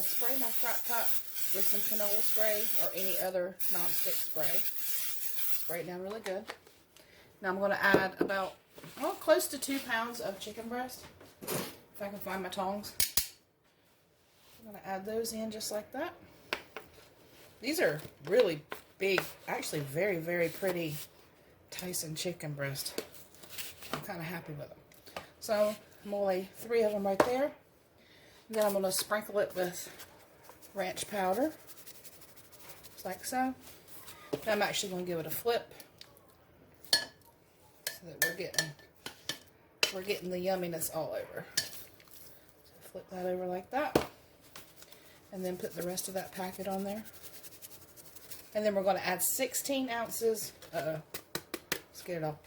spray my crock pot with some canola spray or any other non-stick spray. Spray it down really good. Now I'm going to add about, well, close to 2 pounds of chicken breast. If I can find my tongs. I'm going to add those in just like that. These are really big, actually very, very pretty Tyson chicken breast. I'm kind of happy with them. So I'm going to lay 3 of them right there. Then I'm going to sprinkle it with ranch powder, just like so. Then I'm actually going to give it a flip so that we're getting the yumminess all over. So flip that over like that, and then put the rest of that packet on there. And then we're going to add 16 ounces. Let's get it all.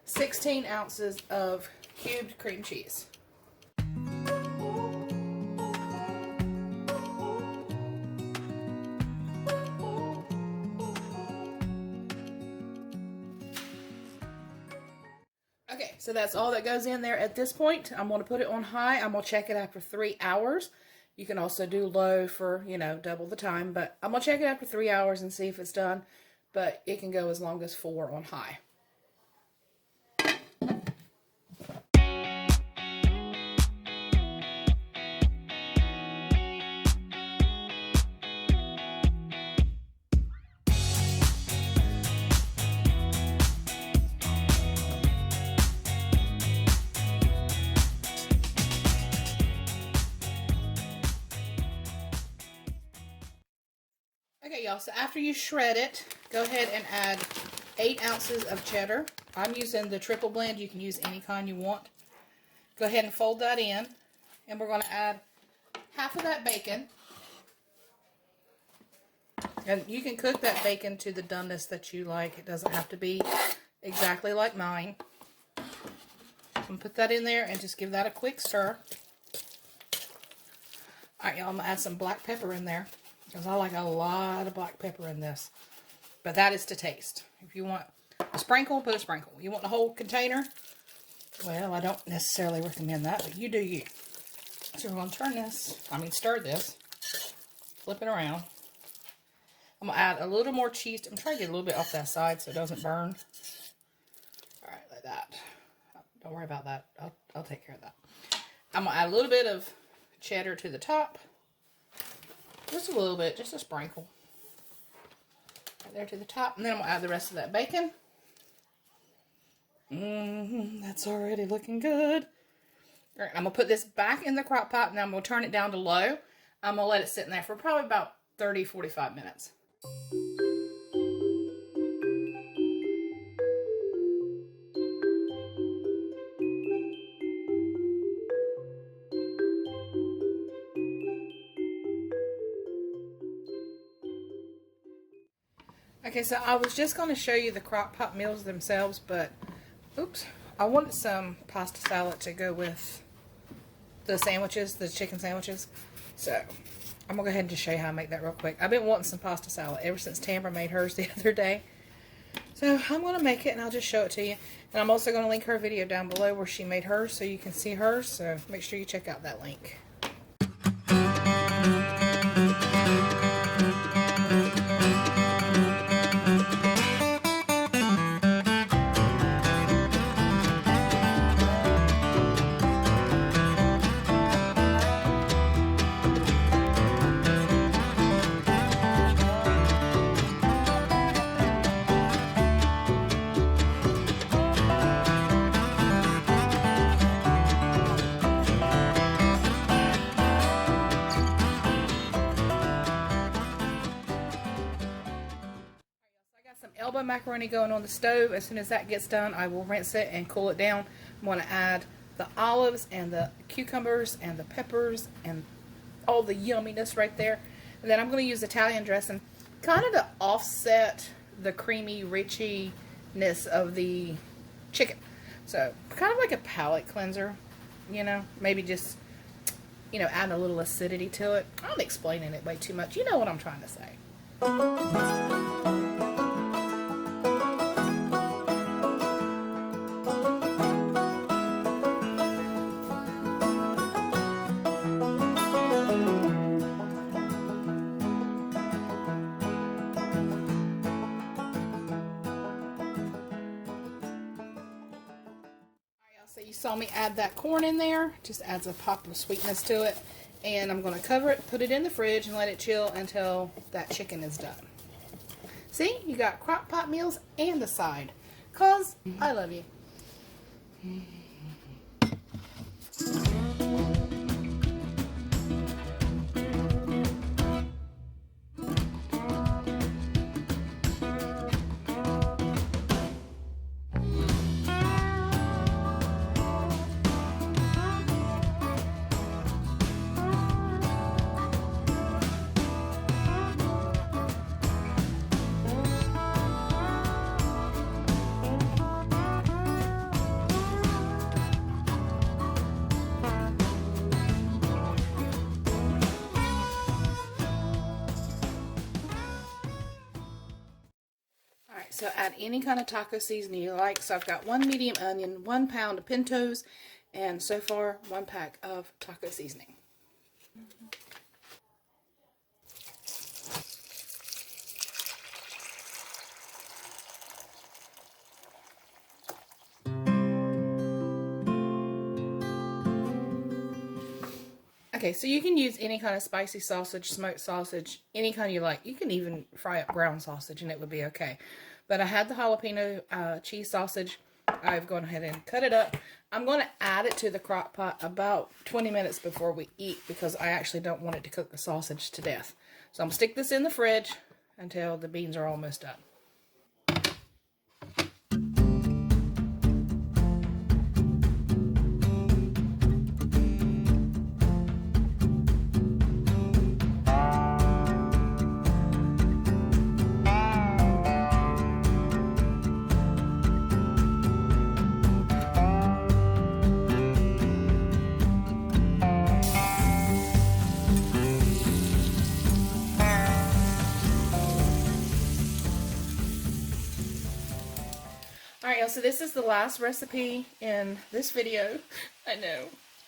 16 ounces of cubed cream cheese. Okay, so that's all that goes in there at this point. I'm going to put it on high. I'm going to check it after 3 hours. You can also do low for, you know, double the time. But I'm going to check it after 3 hours and see if it's done. But it can go as long as 4 on high. Okay, y'all, so after you shred it, go ahead and add 8 ounces of cheddar. I'm using the triple blend. You can use any kind you want. Go ahead and fold that in. And we're going to add half of that bacon. And you can cook that bacon to the doneness that you like. It doesn't have to be exactly like mine. I'm going to put that in there and just give that a quick stir. Alright, y'all, I'm going to add some black pepper in there, because I like a lot of black pepper in this. But that is to taste. If you want a sprinkle, put a sprinkle. You want the whole container? Well, I don't necessarily recommend that, but you do you. So we're going to stir this. Flip it around. I'm going to add a little more cheese. I'm trying to get a little bit off that side so it doesn't burn. Alright, like that. Don't worry about that. I'll take care of that. I'm going to add a little bit of cheddar to the top. Just a little bit, just a sprinkle. Right there to the top. And then I'm going to add the rest of that bacon. That's already looking good. All right, I'm going to put this back in the crock pot, and I'm going to turn it down to low. I'm going to let it sit in there for probably about 30-45 minutes. Okay, so I was just going to show you the crock pot meals themselves, but, oops, I wanted some pasta salad to go with the sandwiches, the chicken sandwiches. So, I'm going to go ahead and just show you how I make that real quick. I've been wanting some pasta salad ever since Tamara made hers the other day. So, I'm going to make it, and I'll just show it to you. And I'm also going to link her video down below where she made hers so you can see hers. So, make sure you check out that link. Elbow macaroni going on the stove. As soon as that gets done, I will rinse it and cool it down. I'm going to add the olives and the cucumbers and the peppers and all the yumminess right there. And then I'm going to use Italian dressing kind of to offset the creamy richiness of the chicken. So kind of like a palate cleanser, you know, maybe just, you know, add a little acidity to it. I'm explaining it way too much. You know what I'm trying to say. you saw me add that corn in there. Just adds a pop of sweetness to it. And I'm going to cover it, put it in the fridge, and let it chill until that chicken is done. See, you got crock pot meals and a side. 'Cause I love you. So add any kind of taco seasoning you like. So I've got 1 medium onion, 1 pound of pintos, and so far 1 pack of taco seasoning. Okay, so you can use any kind of spicy sausage, smoked sausage, any kind you like. You can even fry up ground sausage and it would be okay. But I had the jalapeno cheese sausage. I've gone ahead and cut it up. I'm going to add it to the crock pot about 20 minutes before we eat because I actually don't want it to cook the sausage to death. So I'm going to stick this in the fridge until the beans are almost done. Alright, y'all, so this is the last recipe in this video. I know,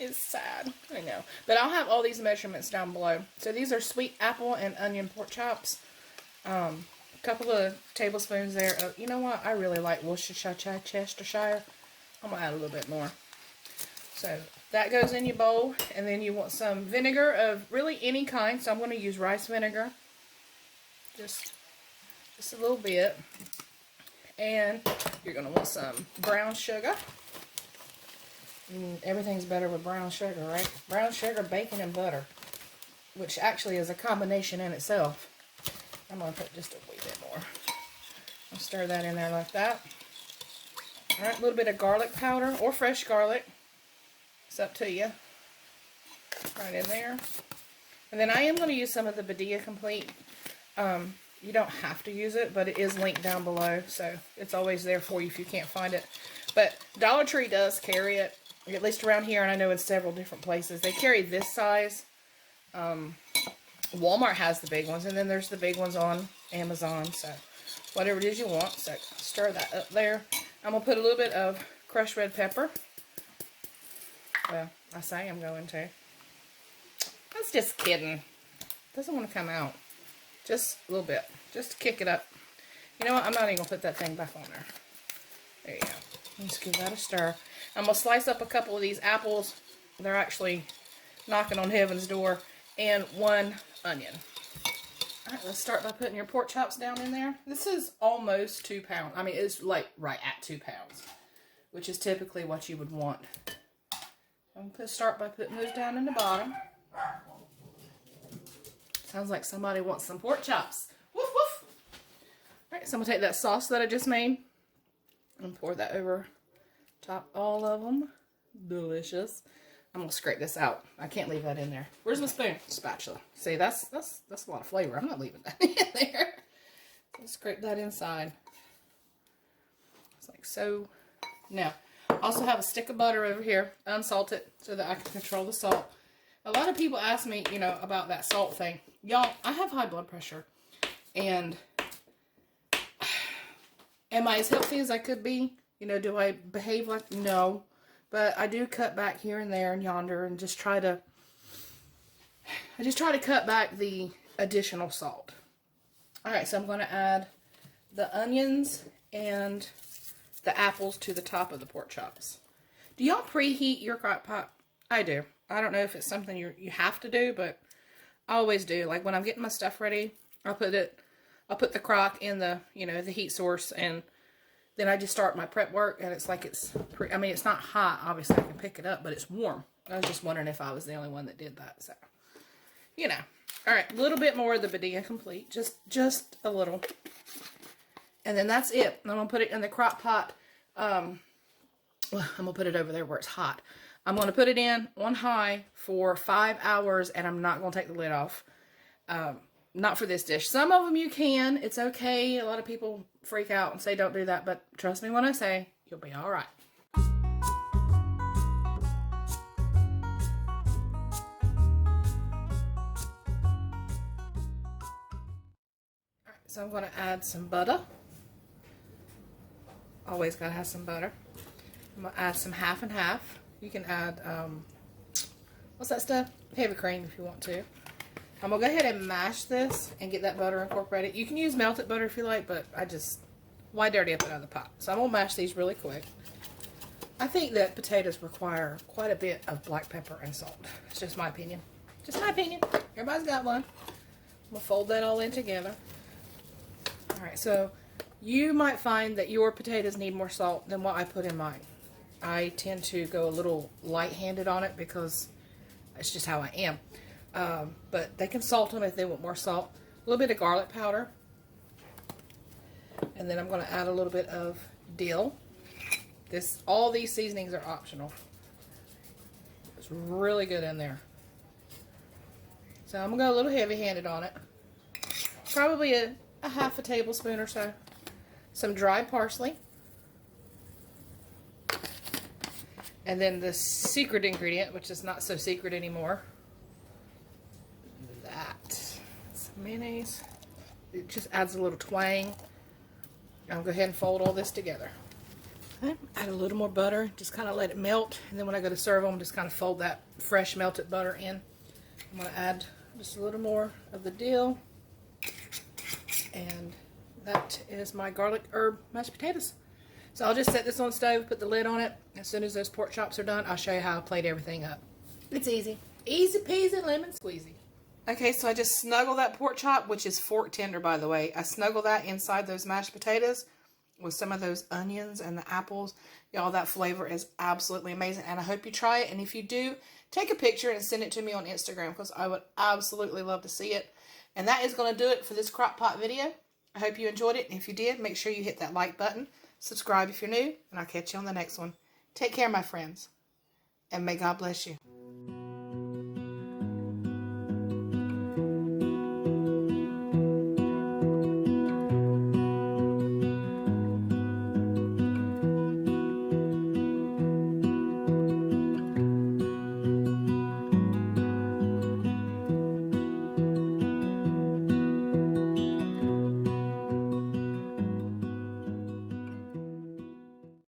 it's sad, I know. But I'll have all these measurements down below. So these are sweet apple and onion pork chops. A couple of tablespoons there. You know what, I really like Worcestershire. I'm going to add a little bit more. So that goes in your bowl, and then you want some vinegar of really any kind. So I'm going to use rice vinegar. Just a little bit. And you're going to want some brown sugar. Everything's better with brown sugar, right? Brown sugar, bacon, and butter. Which actually is a combination in itself. I'm going to put just a wee bit more. I'll stir that in there like that. Alright, a little bit of garlic powder or fresh garlic. It's up to you. Right in there. And then I am going to use some of the Badia Complete. You don't have to use it, but it is linked down below, so it's always there for you if you can't find it. But Dollar Tree does carry it, at least around here, and I know in several different places. They carry this size. Walmart has the big ones, and then there's the big ones on Amazon, so whatever it is you want. So stir that up there. I'm going to put a little bit of crushed red pepper. Well, I say I'm going to. I was just kidding. It doesn't want to come out. Just a little bit. Just to kick it up. You know what? I'm not even going to put that thing back on there. There you go. Let's give that a stir. I'm going to slice up a couple of these apples. They're actually knocking on heaven's door. And 1 onion. Alright, let's start by putting your pork chops down in there. This is almost 2 pounds. I mean, it's like right at 2 pounds. Which is typically what you would want. I'm going to start by putting those down in the bottom. Sounds like somebody wants some pork chops. Woof, woof. Alright, so I'm going to take that sauce that I just made and pour that over top all of them. Delicious. I'm going to scrape this out. I can't leave that in there. Where's my spoon? Spatula. See, that's a lot of flavor. I'm not leaving that in there. So scrape that inside. It's like so. Now, I also have a stick of butter over here, unsalted, so that I can control the salt. A lot of people ask me, you know, about that salt thing. Y'all, I have high blood pressure. And am I as healthy as I could be? You know, do I behave like... No. But I do cut back here and there and yonder and just try to... I just try to cut back the additional salt. Alright, so I'm going to add the onions and the apples to the top of the pork chops. Do y'all preheat your crock pot? I do. I don't know if it's something you have to do, but I always do. Like when I'm getting my stuff ready, I'll put the crock in the, you know, the heat source, and then I just start my prep work, and it's like I mean, it's not hot. Obviously, I can pick it up, but it's warm. I was just wondering if I was the only one that did that. So, you know. All right, a little bit more of the Boondock complete. Just a little. And then that's it. I'm going to put it in the crock pot. Well, I'm going to put it over there where it's hot. I'm going to put it in on high for 5 hours, and I'm not going to take the lid off. Not for this dish. Some of them you can. It's okay. A lot of people freak out and say don't do that, but trust me when I say you'll be all right. So I'm going to add some butter. Always got to have some butter. I'm going to add some half and half. You can add, what's that stuff? Heavy cream if you want to. I'm going to go ahead and mash this and get that butter incorporated. You can use melted butter if you like, but why dirty up another pot? So I'm going to mash these really quick. I think that potatoes require quite a bit of black pepper and salt. It's just my opinion. Just my opinion. Everybody's got one. I'm going to fold that all in together. Alright, so you might find that your potatoes need more salt than what I put in mine. I tend to go a little light-handed on it because that's just how I am. But they can salt them if they want more salt. A little bit of garlic powder. And then I'm going to add a little bit of dill. All these seasonings are optional. It's really good in there. So I'm going to go a little heavy-handed on it. Probably a half a tablespoon or so. Some dried parsley. And then the secret ingredient, which is not so secret anymore. Some mayonnaise. It just adds a little twang. I'll go ahead and fold all this together. Okay. Add a little more butter. Just kind of let it melt. And then when I go to serve them, just kind of fold that fresh melted butter in. I'm going to add just a little more of the dill. And that is my garlic herb mashed potatoes. So I'll just set this on the stove, put the lid on it. As soon as those pork chops are done, I'll show you how I plate everything up. It's easy. Easy peasy lemon squeezy. Okay, so I just snuggle that pork chop, which is fork tender, by the way. I snuggle that inside those mashed potatoes with some of those onions and the apples. Y'all, that flavor is absolutely amazing, and I hope you try it. And if you do, take a picture and send it to me on Instagram because I would absolutely love to see it. And that is going to do it for this crock pot video. I hope you enjoyed it. And if you did, make sure you hit that like button. Subscribe if you're new. And I'll catch you on the next one. Take care, my friends. And may God bless you.